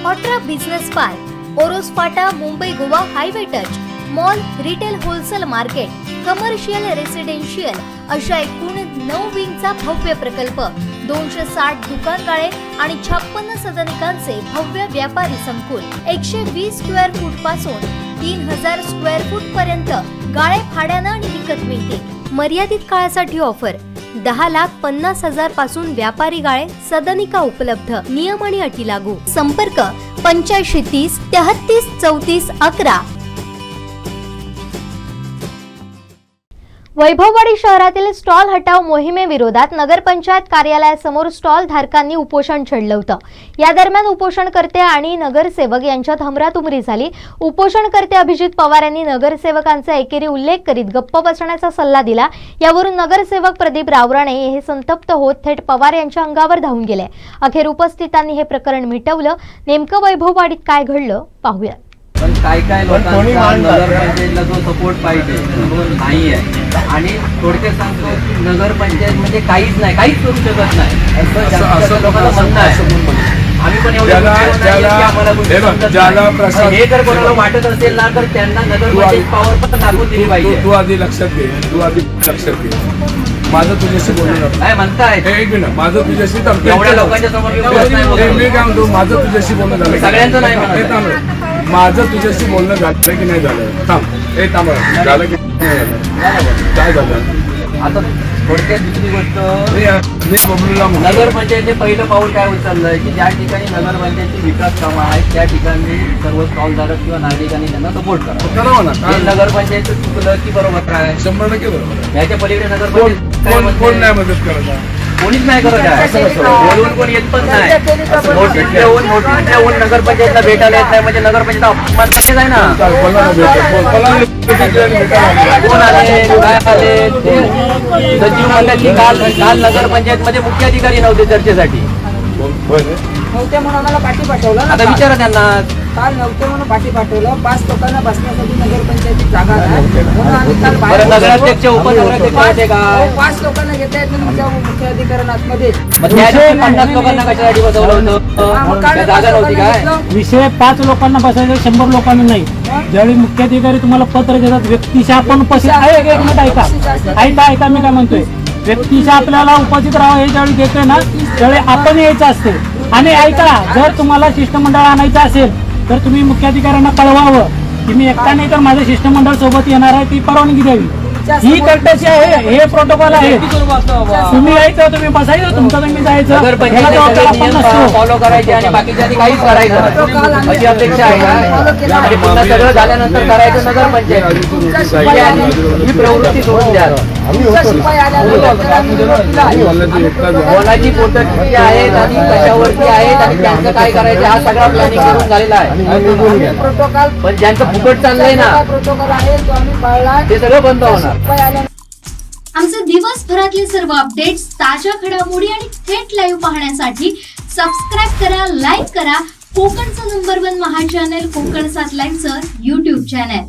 ऑट्रा business park, Oros फाटा, Mumbai Goa highway touch, mall, retail wholesale market, commercial residential अशा एकूण 9 विंगचा भव्य प्रकल्प, 260 दुकानगाळे आणि 56 सदनिकांचे भव्य व्यापारी संकुल, 120 स्क्वेअर फूट पासून 3000 स्क्वेअर फूट पर्यंत गाळे भाड्यानं आणि विकत मिळतील। मर्यादित काळासाठी ऑफर, 10,50,000 पासून व्यापारी गाळे, सदनिका उपलब्ध, नियम आणि अटी लागू। संपर्क 85 30 33 34 11। वैभववाडी शहरातील स्टॉल हटाव मोहिमेविरोधात नगरपंचायत कार्यालयासमोर स्टॉल धारकांनी उपोषण छेडलं होतं। या दरम्यान उपोषणकर्ते आणि नगरसेवक यांच्यात हमरातुमरी झाली। उपोषणकर्ते अभिजित पवार यांनी नगरसेवकांचा एकेरी उल्लेख करीत गप्प बसण्याचा सल्ला दिला। यावरून नगरसेवक प्रदीप रावराणे हे संतप्त होत थेट पवार यांच्या अंगावर धावून गेले। अखेर उपस्थितांनी हे प्रकरण मिटवलं। नेमकं वैभववाडीत काय घडलं पाहूया। पण काय लोकांना नगरपंचायतला जो सपोर्ट पाहिजे तो नाही आहे आणि थोडक्यात सांगतो की नगरपंचायत म्हणजे काहीच नाही, काहीच करू शकत नाही असं लोकांना म्हणणं आहे। आम्ही पण हे जर कोणाला वाटत असेल ना तर त्यांना नगरपंचायत पॉवर पण टाकून दिली पाहिजे। तू आधी लक्षात घे, माझं तुझ्याशी बोलणं काय म्हणताय, एक मिनिट, माझं तुझ्याशी एवढ्या लोकांच्या समोर मी काय म्हणतो, माझं तुझ्याशी बोलणं झालं, सगळ्यांचं नाही, माझं तुझ्याशी बोलणं झालं की नाही झालं? थांब, हे थांब, झालं की काय झालं? आता थोडक्यात दुसरी गोष्ट, मी नगरपंचायतने पहिलं पाऊल काय उचललंय की ज्या ठिकाणी नगरपंचायतची विकास कामं आहेत त्या ठिकाणी सर्व स्टॉलधारक किंवा नागरिकांनी त्यांना सपोर्ट करावा ना। नगरपंचायत चुकलं की बरोबर आहे, 100% बरोबर। याच्या पलीकडे नगरपंचायत कोण नाही मदत करत, कोणीच नाही करत आहे, बोलून कोणी येत पण नाही। नोटीस देऊन नगरपंचायतला भेटायला येत नाही म्हणजे नगरपंचायत अपमान आहे ना। कोण आले, काय आले, सचिव म्हणतात की काल नगरपंचायत मध्ये मुख्य अधिकारी नव्हते चर्चेसाठी, नव्हते म्हणून आम्हाला पाठी पाठवलं। आता विचारा त्यांना, काल नव्हते म्हणून पाठी पाठवलं। 5 लोकांना बसण्यासाठी नगरपंचायती जागा नाही म्हणून आम्ही काल बाहेर नगराध्यक्ष उपनगराध्यक्ष होते का? 5 लोकांना घेता येत नाही मुख्य अधिकाऱ्यांमध्ये। मग त्या दिवशी 50 लोकांना कशासाठी बसवलं होतं? जागा नव्हती काय? विषय 5 लोकांना बसायचं, 100 लोकांना नाही। ज्यावेळी मुख्याधिकारी तुम्हाला पत्र देतात व्यक्तीच्या आपण उपस्थित आहे, एक मिनिट ऐका मी काय म्हणतोय, व्यक्तीच्या आपल्याला उपस्थित राहावं हे ज्यावेळी देतोय ना त्यावेळी आपण यायचं असते। आणि ऐका, जर तुम्हाला शिष्टमंडळ आणायचं असेल तर तुम्ही मुख्याधिकाऱ्यांना कळवावं की मी एकटा नाही तर माझं शिष्टमंडळ सोबत येणार आहे, ती परवानगी द्यावी। ही कर्तव्य आहे, हे प्रोटोकॉल आहे। तुम्ही यायचं, तुम्ही बसायचं, तुमचं तुम्ही जायचं, फॉलो करायचे आणि बाकीच्या काहीच करायचं अशी अपेक्षा आहे आणि पुन्हा सगळं झाल्यानंतर करायचं नगरपंचायत ही प्रवृत्ती सोडून द्या। कोणाची पोटं किती आहेत आणि कशावरती आहेत आणि त्यांचं काय करायचं हा सगळा प्लॅनिंग करून झालेला आहे। पण ज्यांचं फुकट चाललंय ना ते सगळं बंद होणार। आमचे दिवसभरातले सर्व अपडेट्स, ताज्या घडामोडी आणि थेट लाईव्ह पाहण्यासाठी सबस्क्राईब करा, लाईक करा कोकणचं नंबर 1 महा चॅनल कोकण 7 लाईनचं YouTube चॅनल।